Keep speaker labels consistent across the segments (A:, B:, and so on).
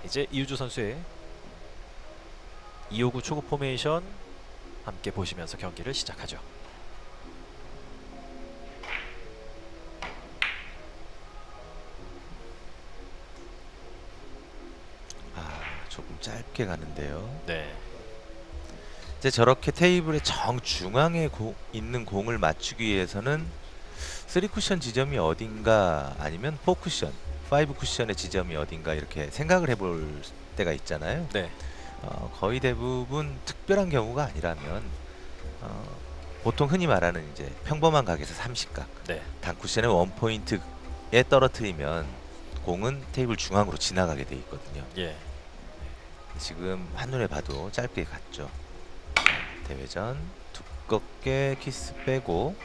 A: 이제 이우주 선수의 259 초구 포메이션 함께 보시면서 경기를 시작하죠.
B: 조금 짧게 가는데요.
A: 네.
B: 이제 저렇게 테이블의 정중앙에 있는 공을 맞추기 위해서는 3쿠션 지점이 어딘가 아니면 4쿠션, 5쿠션의 지점이 어딘가 이렇게 생각을 해볼 때가 있잖아요.
A: 네.
B: 거의 대부분 특별한 경우가 아니라면 보통 흔히 말하는 이제 평범한 각에서 30각
A: 네.
B: 단쿠션의 원포인트에 떨어뜨리면 공은 테이블 중앙으로 지나가게 돼 있거든요.
A: 예.
B: 지금 한눈에 봐도 짧게 갔죠. 대회전 두껍게 키스 빼고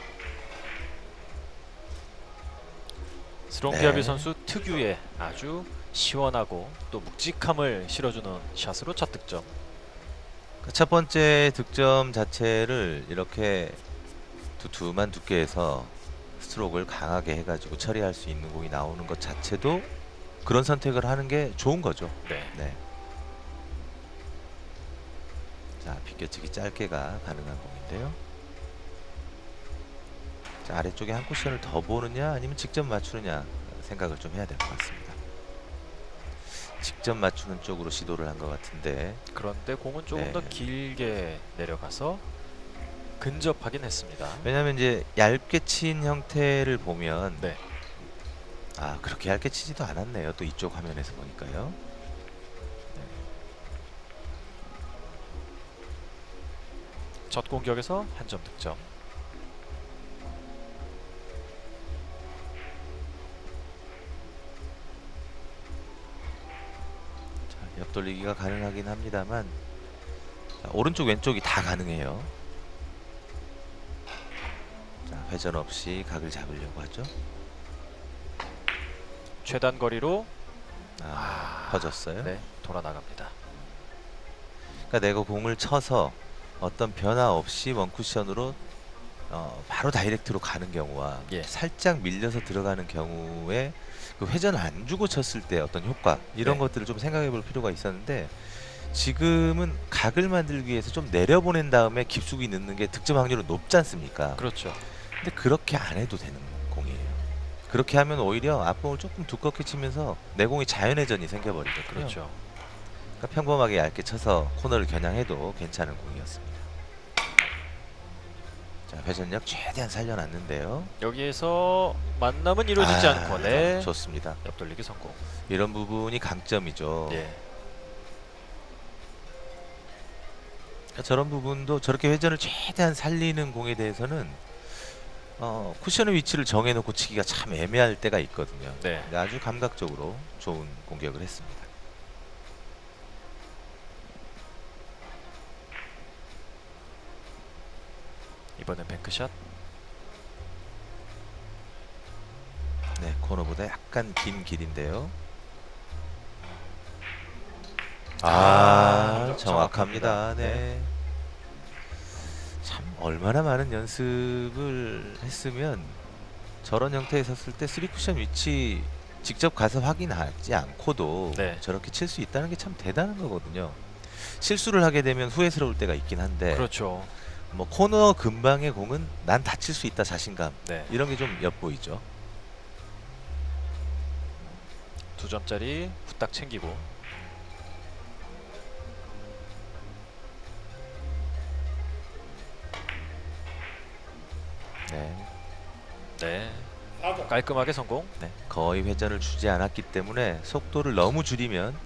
A: 스롱피아비
B: 네.
A: 선수 특유의 아주 시원하고 또 묵직함을 실어주는 샷으로 첫 득점.
B: 첫 번째 득점 자체를 이렇게 두툼한 두께에서 스트로크를 강하게 해가지고 처리할 수 있는 공이 나오는 것 자체도 그런 선택을 하는 게 좋은 거죠.
A: 네.
B: 네. 자, 비껴치기 짧게가 가능한 공인데요. 자, 아래쪽에 한 쿠션을 더 보느냐 아니면 직접 맞추느냐 생각을 좀 해야 될 것 같습니다. 직접 맞추는 쪽으로 시도를 한 것 같은데
A: 그런데 공은 조금
B: 네.
A: 더 길게 내려가서 근접하긴 했습니다.
B: 왜냐면 이제 얇게 친 형태를 보면
A: 네.
B: 그렇게 얇게 치지도 않았네요. 또 이쪽 화면에서 보니까요.
A: 첫 공격에서 한 점 득점.
B: 자, 옆돌리기가 가능하긴 합니다만 자, 오른쪽 왼쪽이 다 가능해요. 자, 회전 없이 각을 잡으려고 하죠.
A: 최단 거리로
B: 퍼졌어요.
A: 네, 돌아 나갑니다.
B: 그러니까 내가 공을 쳐서 어떤 변화 없이 원쿠션으로 바로 다이렉트로 가는 경우와
A: 예.
B: 살짝 밀려서 들어가는 경우에 그 회전 안 주고 쳤을 때 어떤 효과 이런
A: 네.
B: 것들을 좀 생각해 볼 필요가 있었는데 지금은 각을 만들기 위해서 좀 내려보낸 다음에 깊숙이 넣는 게 득점 확률은 높지 않습니까?
A: 그렇죠.
B: 근데 그렇게 안 해도 되는 공이에요. 그렇게 하면 오히려 앞공을 조금 두껍게 치면서 내 공이 자연회전이 생겨버리거든요.
A: 그렇죠.
B: 그러니까 평범하게 얇게 쳐서 코너를 겨냥해도 괜찮은 공이었습니다. 자, 회전력 최대한 살려놨는데요.
A: 여기에서 만남은 이루어지지 않고 네.
B: 좋습니다.
A: 옆돌리기 성공.
B: 이런 부분이 강점이죠.
A: 예.
B: 그러니까 저런 부분도 저렇게 회전을 최대한 살리는 공에 대해서는 쿠션의 위치를 정해놓고 치기가 참 애매할 때가 있거든요.
A: 네.
B: 그러니까 아주 감각적으로 좋은 공격을 했습니다.
A: 이번엔 뱅크샷.
B: 네, 코너보다 약간 긴 길인데요. 정확합니다. 네. 참 얼마나 많은 연습을 했으면 저런 형태에 섰을 때 3쿠션 위치 직접 가서 확인하지 않고도
A: 네.
B: 저렇게 칠 수 있다는 게 참 대단한 거거든요. 실수를 하게 되면 후회스러울 때가 있긴 한데
A: 그렇죠.
B: 뭐 코너 근방의 공은 난 다 칠 수 있다 자신감
A: 네.
B: 이런 게 좀 엿보이죠.
A: 2점짜리 후딱 챙기고.
B: 네.
A: 네. 깔끔하게 성공.
B: 네, 거의 회전을 주지 않았기 때문에 속도를 너무 줄이면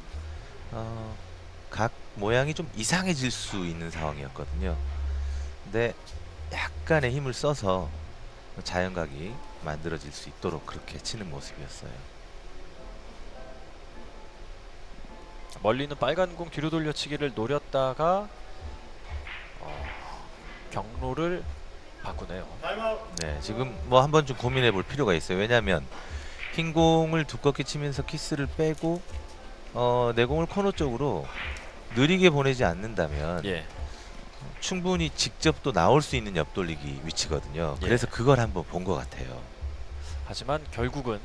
B: 각 모양이 좀 이상해질 수 있는 상황이었거든요. 근데 약간의 힘을 써서 자연각이 만들어질 수 있도록 그렇게 치는 모습이었어요.
A: 멀리 있는 빨간 공 뒤로 돌려치기를 노렸다가 경로를 바꾸네요.
B: 네, 지금 뭐 한번 좀 고민해 볼 필요가 있어요. 왜냐하면 흰 공을 두껍게 치면서 키스를 빼고 내 공을 코너 쪽으로 느리게 보내지 않는다면
A: 예.
B: 충분히 직접 또 나올 수 있는 옆돌리기 위치거든요.
A: 예.
B: 그래서 그걸 한번 본 것 같아요.
A: 하지만 결국은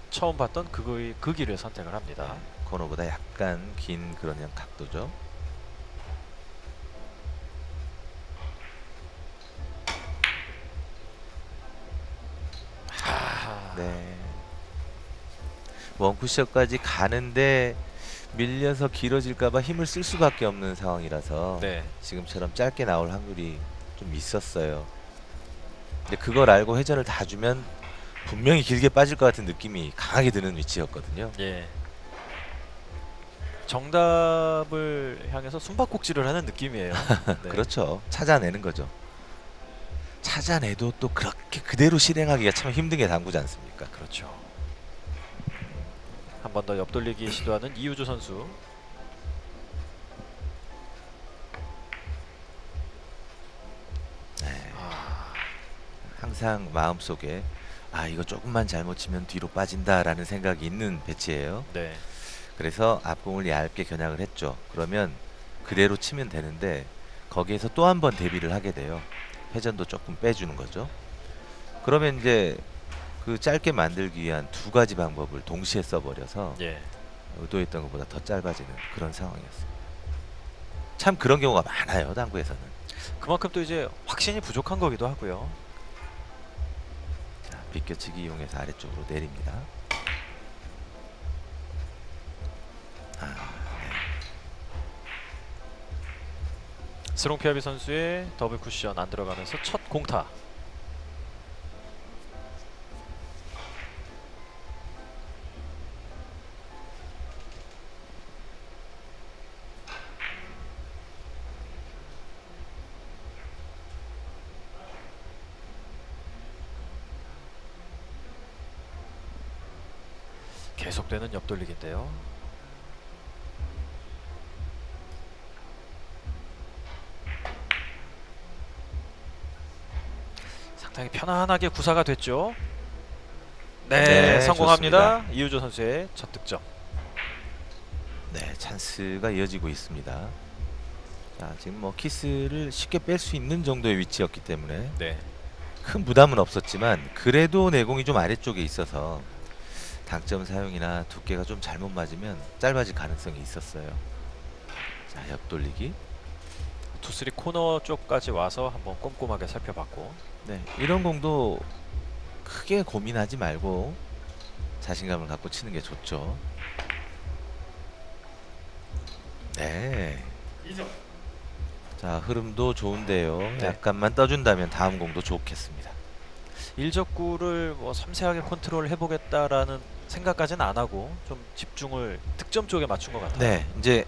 A: 처음 봤던 그 길을 선택을 합니다.
B: 코너보다 약간 긴 그런 각도죠.
A: 아,
B: 네. 원쿠션까지 가는데 밀려서 길어질까봐 힘을 쓸 수밖에 없는 상황이라서
A: 네,
B: 지금처럼 짧게 나올 확률이 좀 있었어요. 근데 그걸 알고 회전을 다 주면 분명히 길게 빠질 것 같은 느낌이 강하게 드는 위치였거든요.
A: 예. 정답을 향해서 숨바꼭질을 하는 느낌이에요. 네,
B: 그렇죠. 찾아내는 거죠. 찾아내도 또 그렇게 그대로 실행하기가 참 힘든 게 당구지 않습니까?
A: 그렇죠. 한 번 더 옆돌리기 시도하는 이우주 선수.
B: 네.
A: 아,
B: 항상 마음속에 아 이거 조금만 잘못 치면 뒤로 빠진다라는 생각이 있는 배치예요.
A: 네,
B: 그래서 앞공을 얇게 겨냥을 했죠. 그러면 그대로 치면 되는데 거기에서 또 한 번 대비를 하게 돼요. 회전도 조금 빼주는 거죠. 그러면 이제 그 짧게 만들기 위한 두 가지 방법을 동시에 써버려서
A: 예.
B: 의도했던 것보다 더 짧아지는 그런 상황이었습니다. 참 그런 경우가 많아요, 당구에서는.
A: 그만큼 또 이제 확신이 부족한 거기도 하고요.
B: 자, 비껴치기 이용해서 아래쪽으로 내립니다. 아,
A: 스롱피아비 선수의 더블 쿠션 안 들어가면서 첫 공타. 계속되는 옆돌리기인데요. 상당히 편안하게 구사가 됐죠. 네,
B: 네,
A: 성공합니다. 이우주 선수의 첫 득점.
B: 네, 찬스가 이어지고 있습니다. 자, 지금 뭐 키스를 쉽게 뺄 수 있는 정도의 위치였기 때문에
A: 네,
B: 큰 부담은 없었지만 그래도 내공이 좀 아래쪽에 있어서 당점 사용이나 두께가 좀 잘못 맞으면 짧아질 가능성이 있었어요. 자, 옆돌리기.
A: 투쓰리 코너 쪽까지 와서 한번 꼼꼼하게 살펴봤고.
B: 네, 이런 공도 크게 고민하지 말고 자신감을 갖고 치는 게 좋죠. 네. 자, 흐름도 좋은데요.
A: 네.
B: 약간만 떠준다면 다음 공도 좋겠습니다.
A: 일적구를 뭐 섬세하게 컨트롤 해보겠다라는 생각까지는 안 하고 좀 집중을 득점 쪽에 맞춘 것 같아요.
B: 네, 이제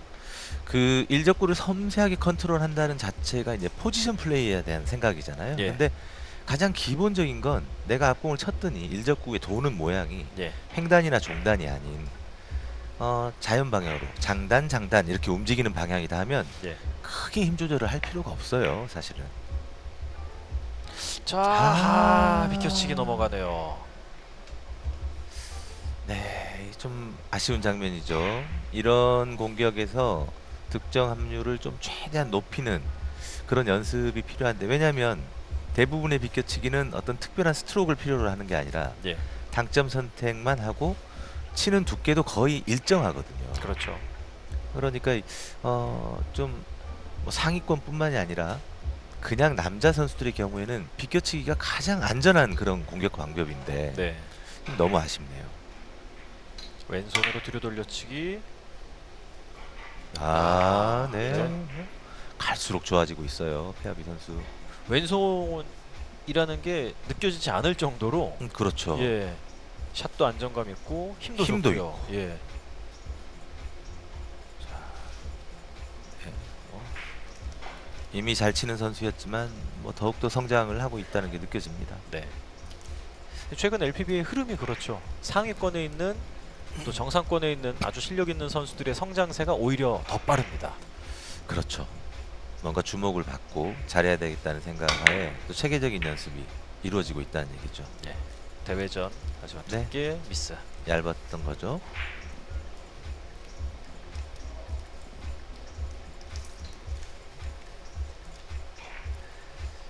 B: 그 일적구를 섬세하게 컨트롤한다는 자체가 이제 포지션 플레이에 대한 생각이잖아요.
A: 예.
B: 근데 가장 기본적인 건 내가 앞공을 쳤더니 일적구에 도는 모양이
A: 예,
B: 횡단이나 종단이 아닌 자연 방향으로 장단 장단 이렇게 움직이는 방향이다 하면
A: 예.
B: 크게 힘 조절을 할 필요가 없어요, 사실은.
A: 자,
B: 아.
A: 비켜치기 넘어가네요.
B: 네, 좀 아쉬운 장면이죠. 이런 공격에서 득점 합률을 좀 최대한 높이는 그런 연습이 필요한데, 왜냐하면 대부분의 비껴치기는 어떤 특별한 스트로크를 필요로 하는 게 아니라
A: 예,
B: 당점 선택만 하고 치는 두께도 거의 일정하거든요.
A: 그렇죠.
B: 그러니까 좀 뭐 상위권뿐만이 아니라 그냥 남자 선수들의 경우에는 비껴치기가 가장 안전한 그런 공격 방법인데
A: 네,
B: 너무 아쉽네요.
A: 왼손으로 뒤로 돌려치기.
B: 아, 네.
A: 네.
B: 갈수록 좋아지고 있어요, 페아비 선수.
A: 왼손이라는 게 느껴지지 않을 정도로
B: 그렇죠.
A: 예, 샷도 안정감 있고 힘도
B: 힘도
A: 좋고요. 예,
B: 이미 잘 치는 선수였지만 뭐 더욱더 성장을 하고 있다는 게 느껴집니다.
A: 네. 최근 LPB의 흐름이 그렇죠. 상위권에 있는 또 정상권에 있는 아주 실력 있는 선수들의 성장세가 오히려 더 빠릅니다.
B: 그렇죠. 뭔가 주목을 받고 잘해야 되겠다는 생각하에 또 체계적인 연습이 이루어지고 있다는 얘기죠.
A: 예, 대회전 하지만
B: 네.
A: 두께 미스.
B: 얇았던 거죠.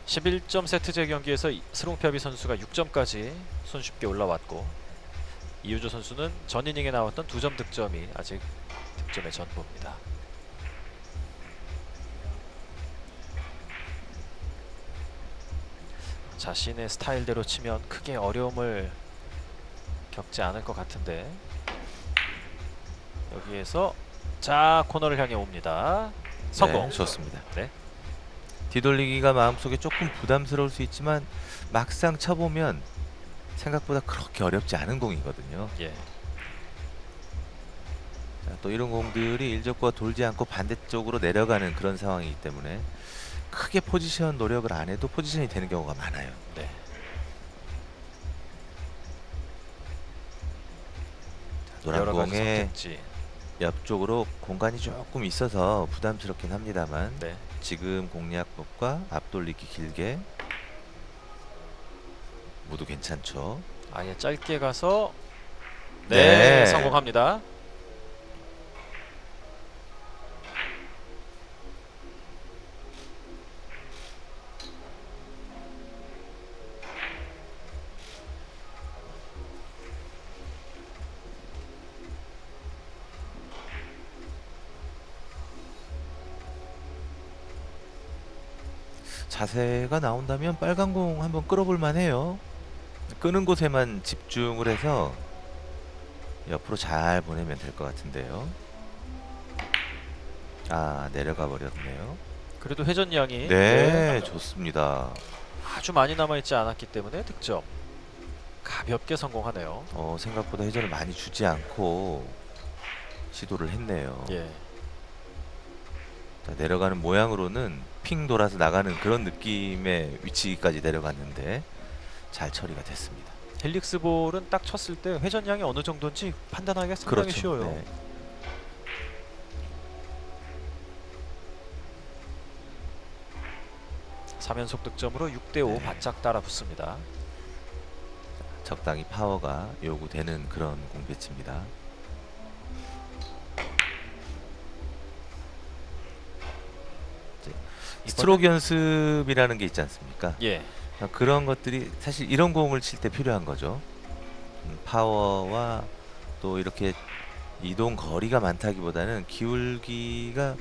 A: 11점 세트제 경기에서 스롱피아비 선수가 6점까지 손쉽게 올라왔고 이유주 선수는 전 이닝에 나왔던 2점 득점이 아직 득점의 전부입니다. 자신의 스타일대로 치면 크게 어려움을 겪지 않을 것 같은데 여기에서 자 코너를 향해 옵니다. 성공.
B: 네, 좋습니다.
A: 네.
B: 뒤돌리기가 마음속에 조금 부담스러울 수 있지만 막상 쳐보면 생각보다 그렇게 어렵지 않은 공이거든요.
A: 예.
B: 자, 또 이런 공들이 일적과 돌지 않고 반대쪽으로 내려가는 그런 상황이기 때문에 크게 포지션 노력을 안 해도 포지션이 되는 경우가 많아요.
A: 네.
B: 노란
A: 여러 가지
B: 공에
A: 선택지.
B: 옆쪽으로 공간이 조금 있어서 부담스럽긴 합니다만
A: 네.
B: 지금 공략법과 앞돌리기 길게 모두 괜찮죠.
A: 아예 짧게 가서
B: 네.
A: 성공합니다.
B: 자세가 나온다면 빨간 공 한번 끌어볼 만해요. 끄는 곳에만 집중을 해서 옆으로 잘 보내면 될 것 같은데요. 아, 내려가 버렸네요.
A: 그래도 회전량이
B: 네, 좋습니다.
A: 아주 많이 남아있지 않았기 때문에 득점. 가볍게 성공하네요.
B: 생각보다 회전을 많이 주지 않고 시도를 했네요.
A: 예.
B: 자, 내려가는 모양으로는 핑 돌아서 나가는 그런 느낌의 위치까지 내려갔는데 잘 처리가 됐습니다.
A: 헬릭스 볼은 딱 쳤을 때 회전량이 어느 정도인지 판단하기가 상당히
B: 그렇죠.
A: 쉬워요.
B: 네.
A: 삼 3연속 득점으로 6대5
B: 네.
A: 바짝 따라 붙습니다.
B: 적당히 파워가 요구되는 그런 공 배치입니다. 스트로크 연습이라는 게 있지 않습니까?
A: 예.
B: 그런 것들이 사실 이런 공을 칠 때 필요한 거죠. 파워와 또 이렇게 이동 거리가 많다기보다는 기울기가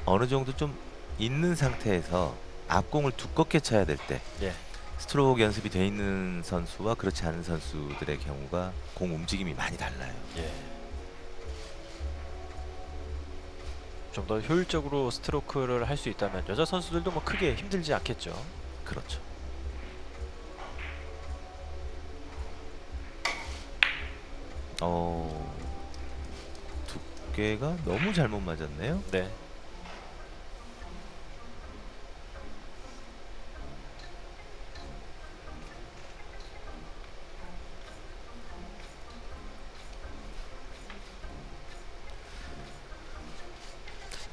B: 어느 정도 좀 있는 상태에서 앞공을 두껍게 쳐야 될 때
A: 예.
B: 스트로크 연습이 돼 있는 선수와 그렇지 않은 선수들의 경우가 공 움직임이 많이 달라요.
A: 예. 좀 더 효율적으로 스트로크를 할 수 있다면 여자 선수들도 뭐 크게 힘들지 않겠죠.
B: 그렇죠. 두께가 너무 잘못 맞았네요.
A: 네.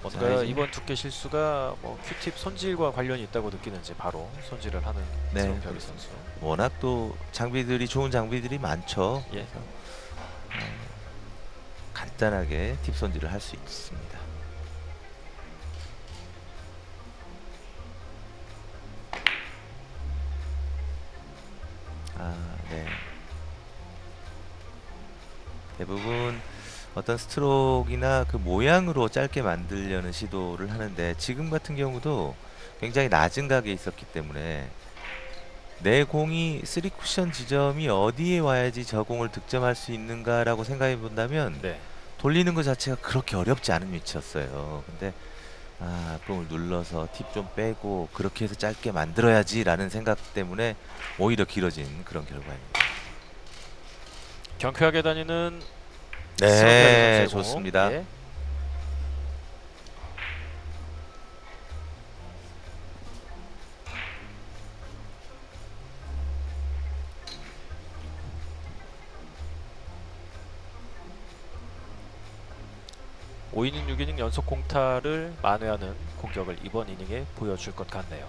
A: 뭔가
B: 자, 이제
A: 이번 두께 실수가 뭐 큐팁 손질과 관련이 있다고 느끼는지 바로 손질을 하는
B: 네,
A: 송병희 선수.
B: 워낙 또 장비들이 좋은 장비들이 많죠.
A: 예.
B: 그래서 간단하게 팁 손질을 할 수 있습니다. 네. 대부분 어떤 스트로크나 그 모양으로 짧게 만들려는 시도를 하는데 지금 같은 경우도 굉장히 낮은 각에 있었기 때문에 내 공이 3쿠션 지점이 어디에 와야지 저 공을 득점할 수 있는가라고 생각해 본다면
A: 네.
B: 돌리는 것 자체가 그렇게 어렵지 않은 위치였어요. 근데 공을 눌러서 팁 좀 빼고 그렇게 해서 짧게 만들어야지 라는 생각 때문에 오히려 길어진 그런 결과입니다.
A: 경쾌하게 다니는
B: 네,
A: 송병희 선수의 공.
B: 좋습니다.
A: 예. 오 5이닝 6이닝 연속 공타를 만회하는 공격을 이번 이닝에 보여줄 것 같네요.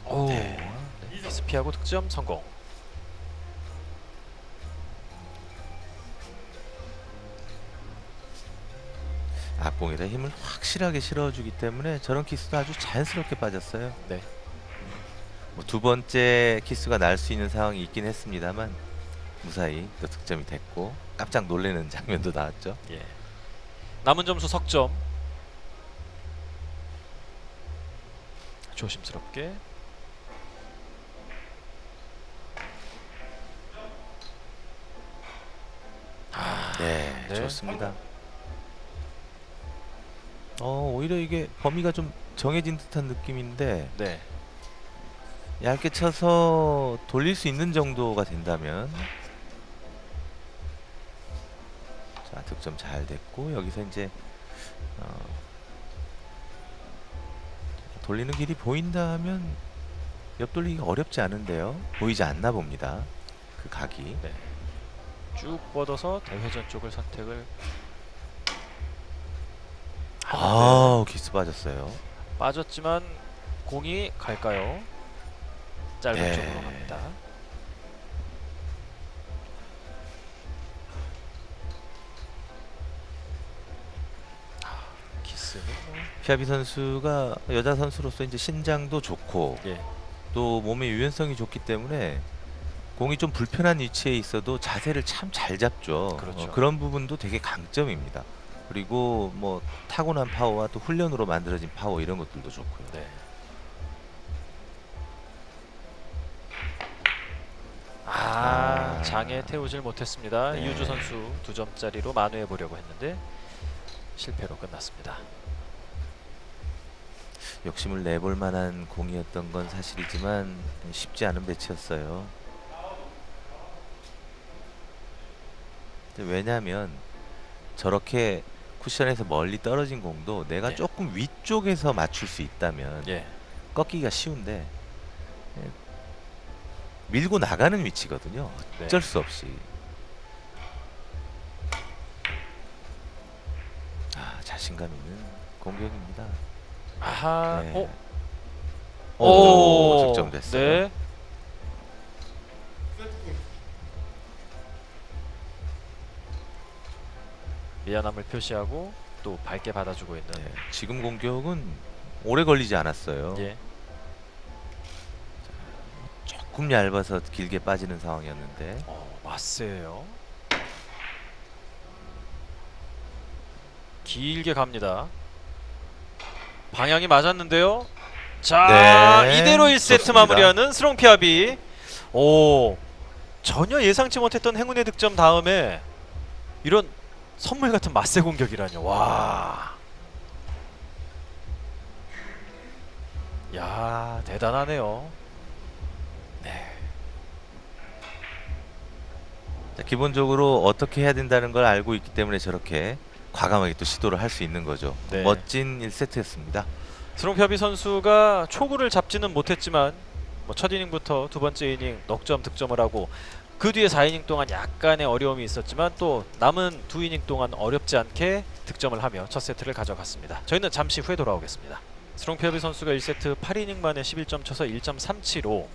A: 오,
B: 네.
A: 미스 피하고 득점 성공.
B: 앞공에다 힘을 확실하게 실어주기 때문에 저런 키스도 아주 자연스럽게 빠졌어요.
A: 네.
B: 뭐 두 번째 키스가 날 수 있는 상황이 있긴 했습니다만 무사히 또 득점이 됐고 깜짝 놀라는 장면도 나왔죠.
A: 예. 남은 점수 석점. 조심스럽게.
B: 네,
A: 네.
B: 좋습니다. 오히려 이게 범위가 좀 정해진 듯한 느낌인데
A: 네.
B: 얇게 쳐서 돌릴 수 있는 정도가 된다면 자, 득점 잘 됐고 여기서 이제 돌리는 길이 보인다면 옆돌리기가 어렵지 않은데요. 보이지 않나 봅니다. 그 각이.
A: 네. 쭉 뻗어서 대회전 쪽을 선택을.
B: 아우, 키스 빠졌어요.
A: 빠졌지만 공이 갈까요? 짧은
B: 네.
A: 쪽으로 갑니다. 키스는 뭐.
B: 피아비 선수가 여자 선수로서 이제 신장도 좋고
A: 예.
B: 또 몸의 유연성이 좋기 때문에 공이 좀 불편한 위치에 있어도 자세를 참 잘 잡죠.
A: 그렇죠.
B: 그런 부분도 되게 강점입니다. 그리고 뭐 타고난 파워와 또 훈련으로 만들어진 파워 이런 것들도 좋고요.
A: 네. 장에 태우질 못했습니다.
B: 네.
A: 이우주 선수 2점짜리로 만회해 보려고 했는데 실패로 끝났습니다.
B: 욕심을 내볼 만한 공이었던 건 사실이지만 쉽지 않은 배치였어요. 왜냐하면 저렇게 쿠션에서 멀리 떨어진 공도 내가
A: 예.
B: 조금 위쪽에서 맞출 수 있다면
A: 예.
B: 꺾기가 쉬운데 밀고 나가는 위치거든요.
A: 네.
B: 어쩔 수 없이. 자신감 있는 공격입니다.
A: 아하.
B: 네.
A: 오.
B: 득점됐어요.
A: 네. 미안함을 표시하고 또 밝게 받아주고 있는.
B: 네, 지금 공격은 오래 걸리지 않았어요.
A: 예.
B: 조금 얇아서 길게 빠지는 상황이었는데
A: 마스예요. 길게 갑니다. 방향이 맞았는데요. 자,
B: 네,
A: 이대로 1세트
B: 좋습니다.
A: 마무리하는 스롱피아비. 오, 전혀 예상치 못했던 행운의 득점 다음에 이런 선물 같은 맞세 공격이라뇨. 와, 야, 대단하네요. 네.
B: 자, 기본적으로 어떻게 해야 된다는 걸 알고 있기 때문에 저렇게 과감하게 또 시도를 할 수 있는 거죠.
A: 네.
B: 멋진 1세트였습니다.
A: 스롱피아비 선수가 초구를 잡지는 못했지만 뭐 첫 이닝부터 두 번째 이닝 넉점 득점을 하고 그 뒤에 4이닝 동안 약간의 어려움이 있었지만 또 남은 두 이닝 동안 어렵지 않게 득점을 하며 첫 세트를 가져갔습니다. 저희는 잠시 후에 돌아오겠습니다. 스롱피아비 선수가 1세트 8이닝 만에 11점 쳐서 1.37로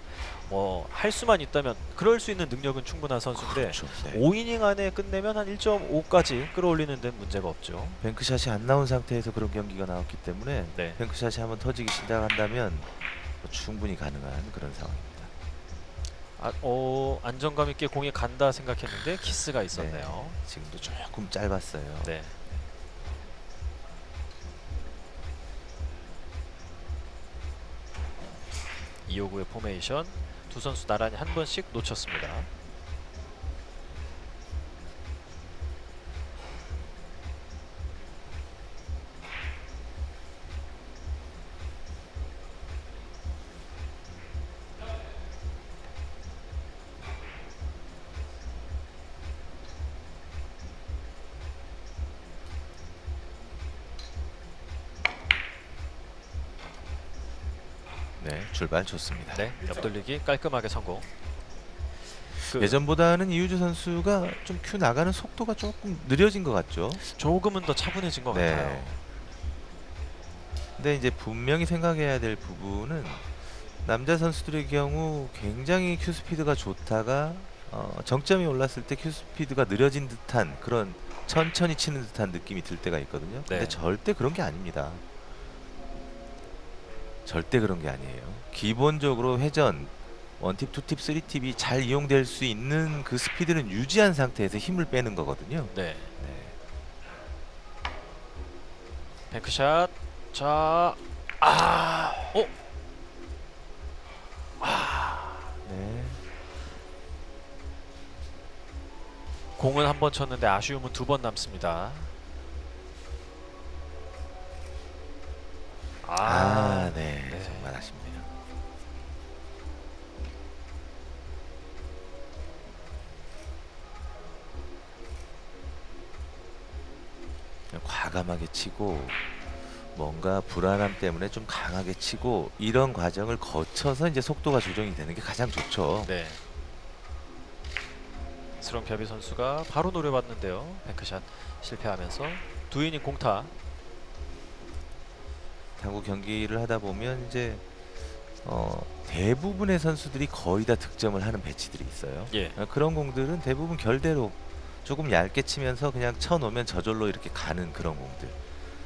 A: 뭐 할 수만 있다면 그럴 수 있는 능력은 충분한 선수인데
B: 그렇죠. 네.
A: 5이닝 안에 끝내면 한 1.5까지 끌어올리는 데는 문제가 없죠.
B: 뱅크샷이 안 나온 상태에서 그런 경기가 나왔기 때문에
A: 네.
B: 뱅크샷이 한번 터지기 시작한다면 뭐 충분히 가능한 그런 상황입니다.
A: 안정감 있게 공이 간다 생각했는데 키스가 있었네요.
B: 네, 지금도 조금 짧았어요.
A: 네. 이호구의 포메이션 두 선수 나란히 한 번씩 놓쳤습니다.
B: 네, 출발 좋습니다.
A: 네, 옆돌리기 깔끔하게 성공.
B: 예전보다는 이우주 선수가 좀 큐 나가는 속도가 조금 느려진 것 같죠.
A: 조금은 더 차분해진 것
B: 네.
A: 같아요.
B: 근데 이제 분명히 생각해야 될 부분은 남자 선수들의 경우 굉장히 큐 스피드가 좋다가 정점이 올랐을 때 큐 스피드가 느려진 듯한 그런 천천히 치는 듯한 느낌이 들 때가 있거든요. 근데
A: 네.
B: 절대 그런 게 아닙니다. 절대 그런 게 아니에요. 기본적으로 회전 원팁, 투팁, 쓰리팁이 잘 이용될 수 있는 그 스피드는 유지한 상태에서 힘을 빼는 거거든요.
A: 네.
B: 네.
A: 뱅크샷. 자, 어?
B: 네.
A: 공은 한 번 쳤는데 아쉬움은 2번 남습니다.
B: 네.
A: 네.
B: 정말 아쉽네요. 과감하게 치고 뭔가 불안함 때문에 좀 강하게 치고 이런 과정을 거쳐서 이제 속도가 조정이 되는 게 가장 좋죠.
A: 네. 스롱피아비 선수가 바로 노려봤는데요. 뱅크샷 실패하면서 2이닝 공타.
B: 당구 경기를 하다 보면 이제 대부분의 선수들이 거의 다 득점을 하는 배치들이 있어요.
A: 예.
B: 그런 공들은 대부분 결대로 조금 얇게 치면서 그냥 쳐놓으면 저절로 이렇게 가는 그런 공들.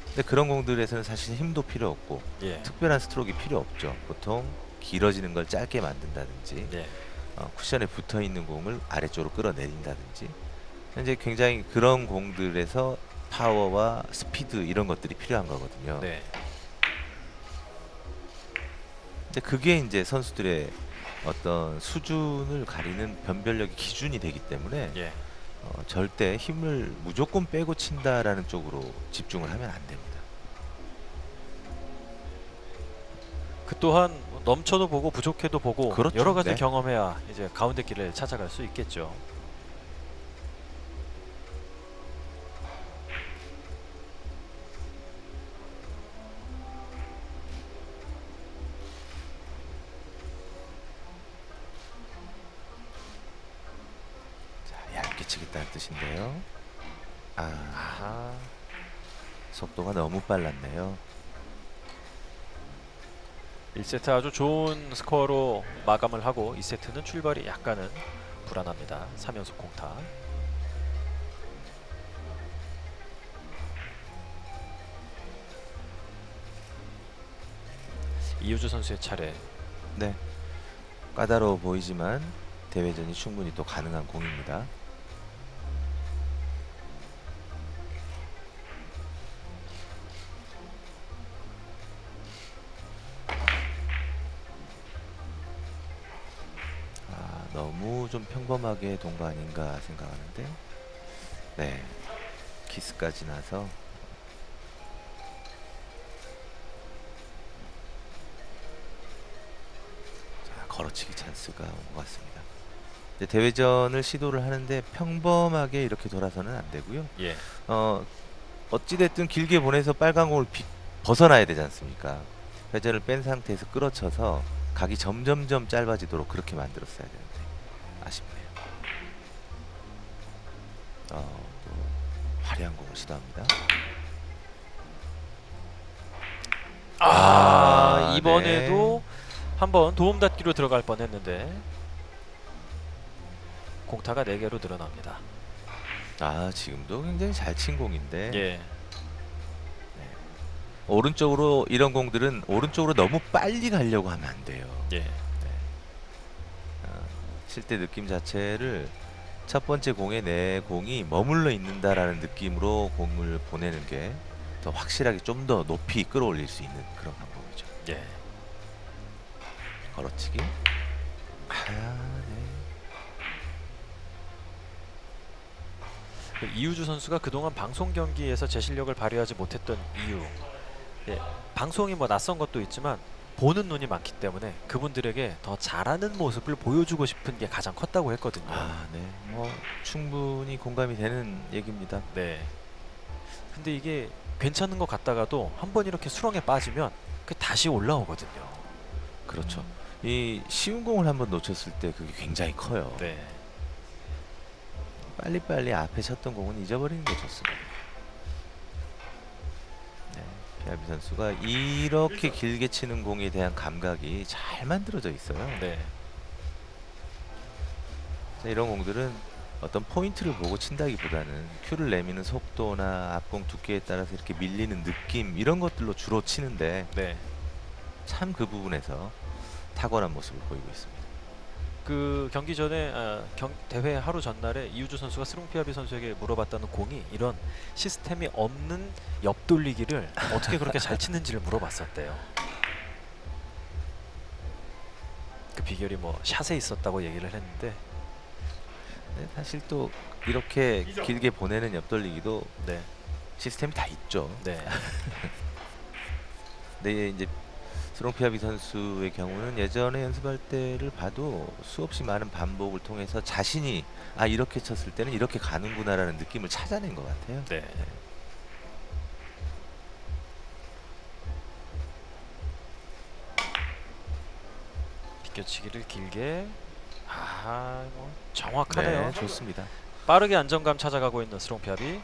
B: 근데 그런 공들에서는 사실 힘도 필요 없고
A: 예.
B: 특별한 스트로크가 필요 없죠. 보통 길어지는 걸 짧게 만든다든지
A: 네.
B: 쿠션에 붙어 있는 공을 아래쪽으로 끌어내린다든지 이제 굉장히 그런 공들에서 파워와 스피드 이런 것들이 필요한 거거든요.
A: 네.
B: 근데 그게 이제 선수들의 어떤 수준을 가리는 변별력의 기준이 되기 때문에
A: 예.
B: 절대 힘을 무조건 빼고 친다라는 쪽으로 집중을 하면 안 됩니다.
A: 그 또한 넘쳐도 보고 부족해도 보고
B: 그렇죠.
A: 여러 가지
B: 네.
A: 경험해야 이제 가운데 길을 찾아갈 수 있겠죠.
B: 자, 얇게 치겠다는 뜻인데요.
A: 아하.
B: 속도가 너무 빨랐네요.
A: 1세트 아주 좋은 스코어로 마감을 하고 2세트는 출발이 약간은 불안합니다. 3연속 공타. 이우주 선수의 차례.
B: 네, 까다로워 보이지만 대회전이 충분히 또 가능한 공입니다. 너무 좀 평범하게 돈 거 아닌가 생각하는데, 네, 키스까지 나서 자, 걸어치기 찬스가 온 것 같습니다. 이제 대회전을 시도를 하는데 평범하게 이렇게 돌아서는 안 되고요.
A: 예.
B: 어찌됐든 길게 보내서 빨간 공을 벗어나야 되지 않습니까? 회전을 뺀 상태에서 끌어쳐서 각이 점점점 짧아지도록 그렇게 만들었어야 되는데 아쉽네요. 또 화려한 공을 시도합니다.
A: 이번에도
B: 네.
A: 한번 도움닫기로 들어갈 뻔했는데 공타가 4개로 늘어납니다.
B: 지금도 굉장히 잘 친 공인데
A: 예.
B: 오른쪽으로 이런 공들은 오른쪽으로 너무 빨리 가려고 하면 안 돼요.
A: 예.
B: 칠 때 느낌 자체를 첫 번째 공에 내 공이 머물러 있는다라는 느낌으로 공을 보내는 게 더 확실하게 좀 더 높이 끌어올릴 수 있는 그런 방법이죠.
A: 예.
B: 걸어치기.
A: 이우주 선수가 그동안 방송 경기에서 제 실력을 발휘하지 못했던 이유, 방송이 뭐 낯선 것도 있지만 보는 눈이 많기 때문에 그분들에게 더 잘하는 모습을 보여주고 싶은 게 가장 컸다고 했거든요.
B: 네. 충분히 공감이 되는 얘기입니다.
A: 네. 근데 이게 괜찮은 것 같다가도 한번 이렇게 수렁에 빠지면 그 다시 올라오거든요.
B: 그렇죠. 이 쉬운 공을 한번 놓쳤을 때 그게 굉장히 커요.
A: 네.
B: 빨리빨리 앞에 쳤던 공은 잊어버리는 게 좋습니다. 네, 피아비 선수가 이렇게 길게 치는 공에 대한 감각이 잘 만들어져 있어요.
A: 네.
B: 이런 공들은 어떤 포인트를 보고 친다기보다는 큐를 내미는 속도나 앞공 두께에 따라서 이렇게 밀리는 느낌 이런 것들로 주로 치는데
A: 네.
B: 참 그 부분에서 탁월한 모습을 보이고 있습니다.
A: 그 경기 전에 대회 하루 전날에 이우주 선수가 스롱피아비 선수에게 물어봤다는 공이 이런 시스템이 없는 옆돌리기를 어떻게 그렇게 잘 치는지를 물어봤었대요. 그 비결이 뭐 샷에 있었다고 얘기를 했는데
B: 네, 사실 또 이렇게 길게 보내는 옆돌리기도
A: 네.
B: 시스템이 다 있죠.
A: 네.
B: 근데 이제 스롱피아비 선수의 경우는 예전에 연습할 때를 봐도 수없이 많은 반복을 통해서 자신이 아 이렇게 쳤을 때는 이렇게 가는구나라는 느낌을 찾아낸 것 같아요.
A: 네. 비껴치기를 길게 뭐 정확하네요.
B: 네, 좋습니다.
A: 빠르게 안정감 찾아가고 있는 스롱피아비.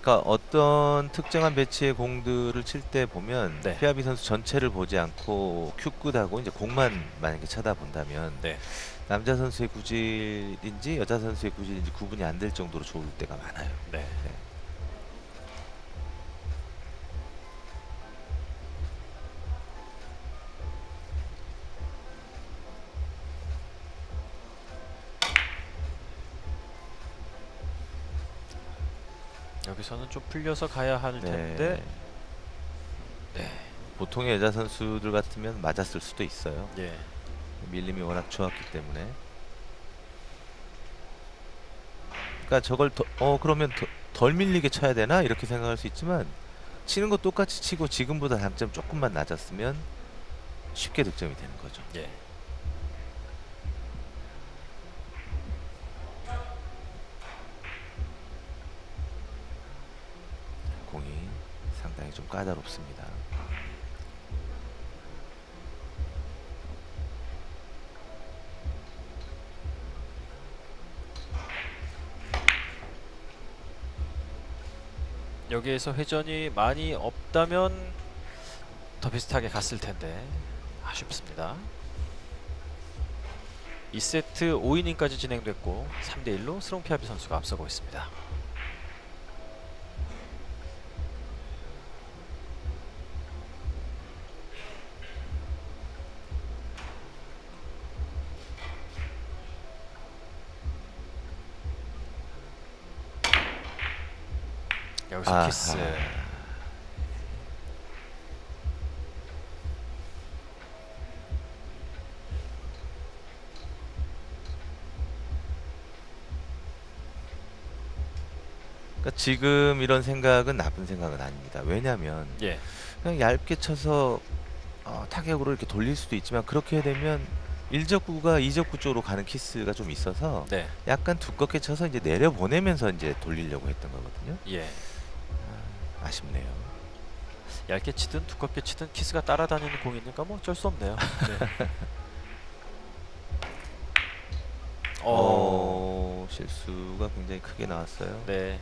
B: 그러니까 어떤 특정한 배치의 공들을 칠 때 보면
A: 네.
B: 피아비 선수 전체를 보지 않고 큐 끝하고 이제 공만 만약에 쳐다본다면
A: 네.
B: 남자 선수의 구질인지 여자 선수의 구질인지 구분이 안 될 정도로 좋을 때가 많아요.
A: 네.
B: 네.
A: 여기서는 좀 풀려서 가야 할 텐데. 네.
B: 보통의 여자 선수들 같으면 맞았을 수도 있어요.
A: 예.
B: 밀림이 워낙 좋았기 때문에. 그러니까 저걸 그러면 덜 밀리게 쳐야 되나 이렇게 생각할 수 있지만 치는 거 똑같이 치고 지금보다 당점 조금만 낮았으면 쉽게 득점이 되는 거죠.
A: 예.
B: 공이 상당히 좀 까다롭습니다.
A: 여기에서 회전이 많이 없다면 더 비슷하게 갔을 텐데 아쉽습니다. 2세트 5이닝까지 진행됐고 3대1로 스롱피아비 선수가 앞서고 있습니다. 여기서
B: 아하.
A: 키스.
B: 그러니까 지금 이런 생각은 나쁜 생각은 아닙니다. 왜냐하면
A: 예.
B: 그냥 얇게 쳐서 타격으로 이렇게 돌릴 수도 있지만 그렇게 되면 1적구가 2적구 쪽으로 가는 키스가 좀 있어서
A: 네.
B: 약간 두껍게 쳐서 이제 내려 보내면서 이제 돌리려고 했던 거거든요.
A: 예.
B: 아쉽네요.
A: 얇게 치든 두껍게 치든 키스가 따라다니는 공이니까 뭐 어쩔 수 없네요. 네.
B: 실수가 굉장히 크게 나왔어요.
A: 네.